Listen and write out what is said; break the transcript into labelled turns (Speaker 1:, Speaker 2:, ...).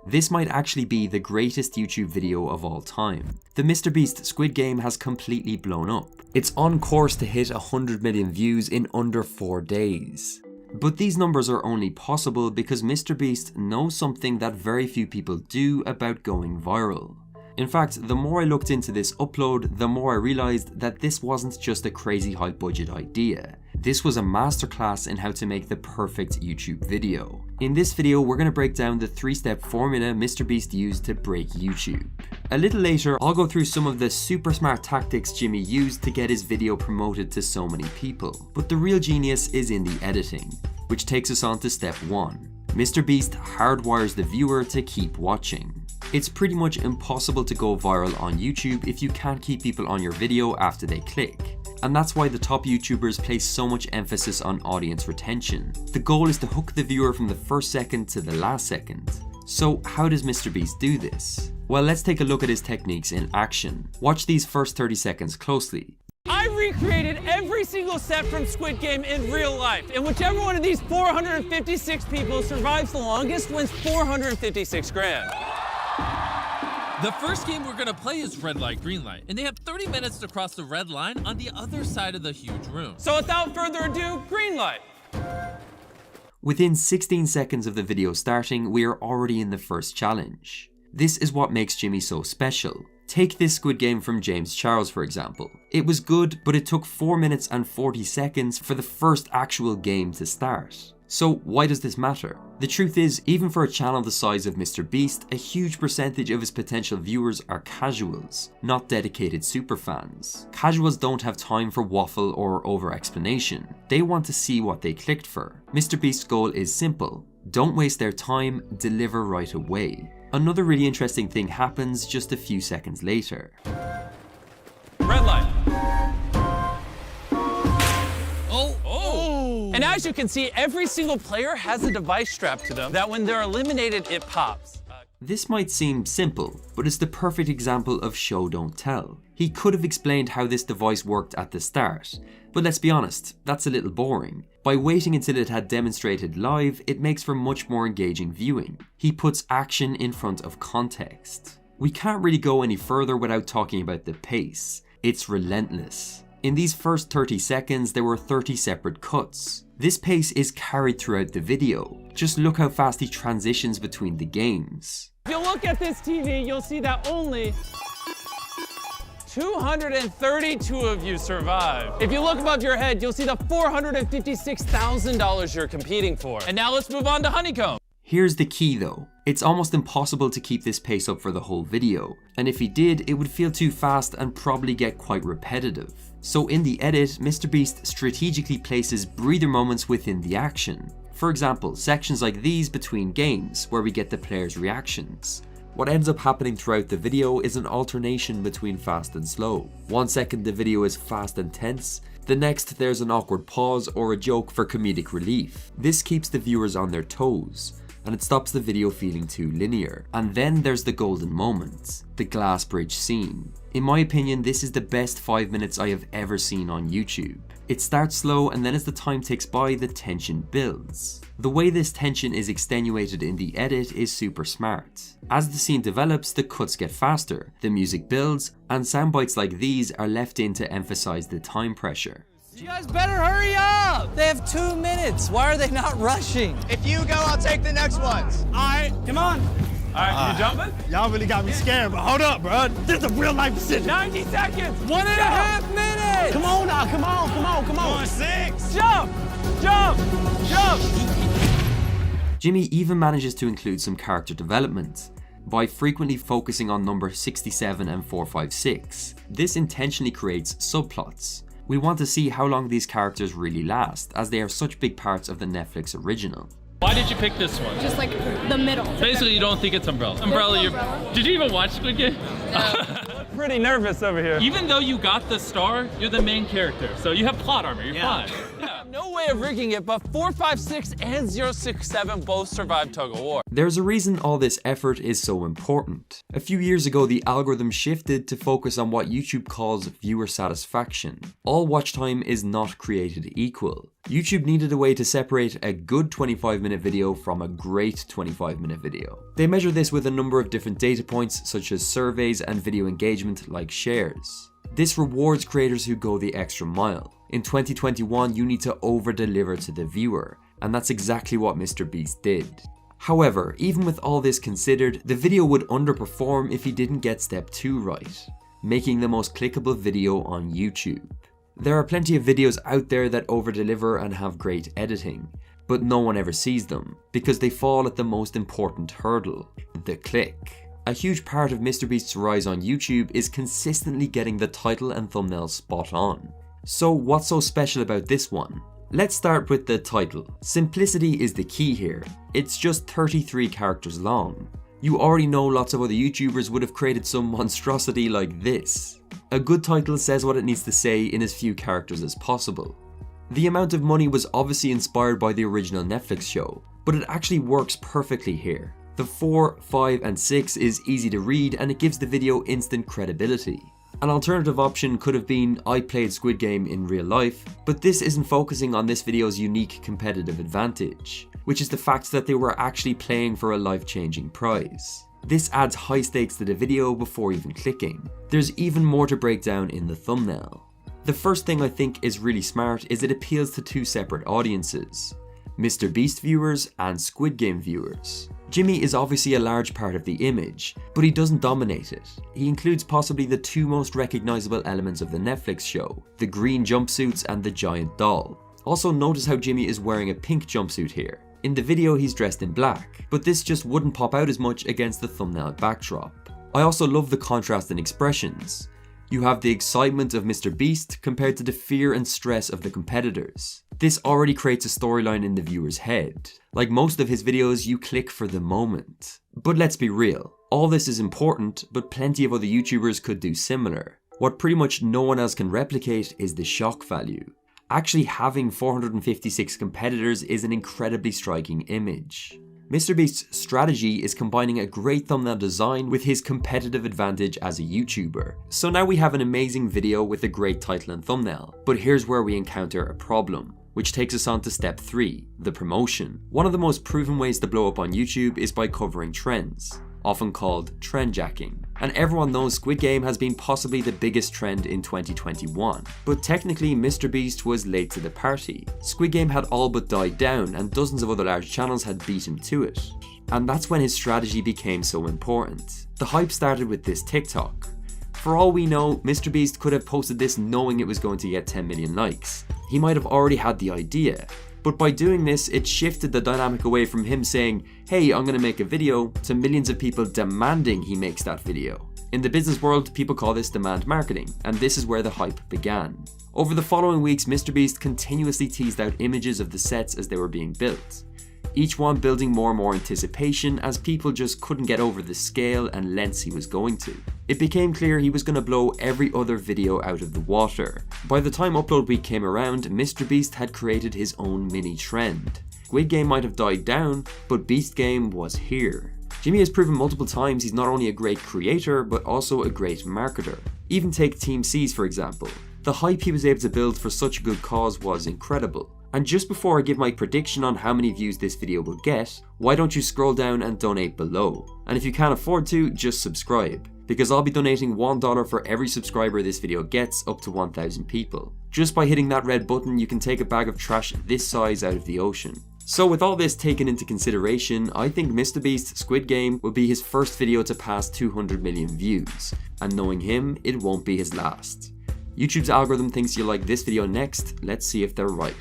Speaker 1: This might actually be the greatest YouTube video of all time. The MrBeast Squid Game has completely blown up. It's on course to hit 100 million views in under 4 days. But these numbers are only possible because MrBeast knows something that very few people do about going viral. In fact, the more I looked into this upload, the more I realized that this wasn't just a crazy high budget idea. This was a masterclass in how to make the perfect YouTube video. In this video, we're going to break down the 3-step formula MrBeast used to break YouTube. A little later, I'll go through some of the super smart tactics Jimmy used to get his video promoted to so many people. But the real genius is in the editing, which takes us on to step 1. MrBeast hardwires the viewer to keep watching. It's pretty much impossible to go viral on YouTube if you can't keep people on your video after they click. And that's why the top YouTubers place so much emphasis on audience retention. The goal is to hook the viewer from the first second to the last second. So how does MrBeast do this? Well, let's take a look at his techniques in action. Watch these first 30 seconds closely.
Speaker 2: I recreated every single step from Squid Game in real life, and whichever one of these 456 people survives the longest wins 456 grand.
Speaker 3: The first game we're gonna play is red light, green light, and they have 30 minutes to cross the red line on the other side of the huge room.
Speaker 2: So without further ado, green light.
Speaker 1: Within 16 seconds of the video starting, we are already in the first challenge. This is what makes Jimmy so special. Take this Squid Game from James Charles, for example. It was good, but it took 4 minutes and 40 seconds for the first actual game to start. So why does this matter? The truth is, even for a channel the size of MrBeast, a huge percentage of his potential viewers are casuals, not dedicated superfans. Casuals don't have time for waffle or over-explanation. They want to see what they clicked for. MrBeast's goal is simple. Don't waste their time, deliver right away. Another really interesting thing happens just a few seconds later.
Speaker 2: Red light. And as you can see, every single player has a device strapped to them that when they're eliminated, it pops.
Speaker 1: This might seem simple, but it's the perfect example of show don't tell. He could have explained how this device worked at the start, but let's be honest, that's a little boring. By waiting until it had demonstrated live, it makes for much more engaging viewing. He puts action in front of context. We can't really go any further without talking about the pace. It's relentless. In these first 30 seconds, there were 30 separate cuts. This pace is carried throughout the video. Just look how fast he transitions between the games.
Speaker 2: If you look at this TV, you'll see that only 232 of you survive. If you look above your head, you'll see the $456,000 you're competing for. And now let's move on to Honeycomb.
Speaker 1: Here's the key though. It's almost impossible to keep this pace up for the whole video, and if he did, it would feel too fast and probably get quite repetitive. So in the edit, MrBeast strategically places breather moments within the action. For example, sections like these between games, where we get the players' reactions. What ends up happening throughout the video is an alternation between fast and slow. 1 second the video is fast and tense, the next there's an awkward pause or a joke for comedic relief. This keeps the viewers on their toes, and it stops the video feeling too linear. And then there's the golden moment, the glass bridge scene. In my opinion, this is the best 5 minutes I have ever seen on YouTube. It starts slow, and then as the time ticks by, the tension builds. The way this tension is extenuated in the edit is super smart. As the scene develops, the cuts get faster, the music builds, and sound bites like these are left in to emphasize the time pressure.
Speaker 4: You guys better hurry up! They have 2 minutes. Why are they not rushing?
Speaker 5: If you go, I'll take the next ones.
Speaker 2: All right, come on. All right, you jumping?
Speaker 6: Y'all really got me scared, but hold up, bro. This is a real life decision.
Speaker 2: 90 seconds.
Speaker 4: 1.5 minutes!
Speaker 6: Come on now, come on, come on, come on.
Speaker 5: 6.
Speaker 2: Jump! Jump! Jump!
Speaker 1: Jimmy even manages to include some character development by frequently focusing on number 67 and 456. This intentionally creates subplots. We want to see how long these characters really last, as they are such big parts of the Netflix original.
Speaker 3: Why did you pick this one?
Speaker 7: Just like the middle.
Speaker 3: Basically, you don't think it's Umbrella. Umbrella, did you even watch Squid Game?
Speaker 2: Pretty nervous over here.
Speaker 3: Even though you got the star, you're the main character, so you have plot armor, you're fine. Yeah.
Speaker 2: No way of rigging it, but 456 and 067 both survived tug of war.
Speaker 1: There's a reason all this effort is so important. A few years ago, the algorithm shifted to focus on what YouTube calls viewer satisfaction. All watch time is not created equal. YouTube needed a way to separate a good 25-minute video from a great 25-minute video. They measure this with a number of different data points such as surveys and video engagement like shares. This rewards creators who go the extra mile. In 2021, you need to over-deliver to the viewer, and that's exactly what MrBeast did. However, even with all this considered, the video would underperform if he didn't get step 2 right, making the most clickable video on YouTube. There are plenty of videos out there that over-deliver and have great editing, but no one ever sees them, because they fall at the most important hurdle, the click. A huge part of MrBeast's rise on YouTube is consistently getting the title and thumbnail spot on. So what's so special about this one? Let's start with the title. Simplicity is the key here. It's just 33 characters long. You already know lots of other YouTubers would have created some monstrosity like this. A good title says what it needs to say in as few characters as possible. The amount of money was obviously inspired by the original Netflix show, but it actually works perfectly here. The 4, 5 and 6 is easy to read and it gives the video instant credibility. An alternative option could have been I played Squid Game in real life, but this isn't focusing on this video's unique competitive advantage, which is the fact that they were actually playing for a life-changing prize. This adds high stakes to the video before even clicking. There's even more to break down in the thumbnail. The first thing I think is really smart is it appeals to 2 separate audiences, MrBeast viewers and Squid Game viewers. Jimmy is obviously a large part of the image, but he doesn't dominate it. He includes possibly the 2 most recognizable elements of the Netflix show, the green jumpsuits and the giant doll. Also notice how Jimmy is wearing a pink jumpsuit here. In the video he's dressed in black, but this just wouldn't pop out as much against the thumbnail backdrop. I also love the contrast in expressions. You have the excitement of MrBeast compared to the fear and stress of the competitors. This already creates a storyline in the viewer's head. Like most of his videos, you click for the moment. But let's be real, all this is important, but plenty of other YouTubers could do similar. What pretty much no one else can replicate is the shock value. Actually having 456 competitors is an incredibly striking image. MrBeast's strategy is combining a great thumbnail design with his competitive advantage as a YouTuber. So now we have an amazing video with a great title and thumbnail, but here's where we encounter a problem, which takes us on to step 3, the promotion. One of the most proven ways to blow up on YouTube is by covering trends, often called trendjacking. And everyone knows Squid Game has been possibly the biggest trend in 2021. But technically MrBeast was late to the party. Squid Game had all but died down and dozens of other large channels had beat him to it. And that's when his strategy became so important. The hype started with this TikTok. For all we know, MrBeast could have posted this knowing it was going to get 10 million likes. He might have already had the idea. But by doing this, it shifted the dynamic away from him saying, hey, I'm gonna make a video, to millions of people demanding he makes that video. In the business world, people call this demand marketing, and this is where the hype began. Over the following weeks, MrBeast continuously teased out images of the sets as they were being built, each one building more and more anticipation as people just couldn't get over the scale and lengths he was going to. It became clear he was going to blow every other video out of the water. By the time upload week came around, MrBeast had created his own mini trend. Squid Game might have died down, but Beast Game was here. Jimmy has proven multiple times he's not only a great creator, but also a great marketer. Even take Team C's for example. The hype he was able to build for such a good cause was incredible. And just before I give my prediction on how many views this video will get, why don't you scroll down and donate below? And if you can't afford to, just subscribe, because I'll be donating $1 for every subscriber this video gets up to 1,000 people. Just by hitting that red button, you can take a bag of trash this size out of the ocean. So with all this taken into consideration, I think MrBeast's Squid Game will be his first video to pass 200 million views, and knowing him, it won't be his last. YouTube's algorithm thinks you'll like this video next, let's see if they're right.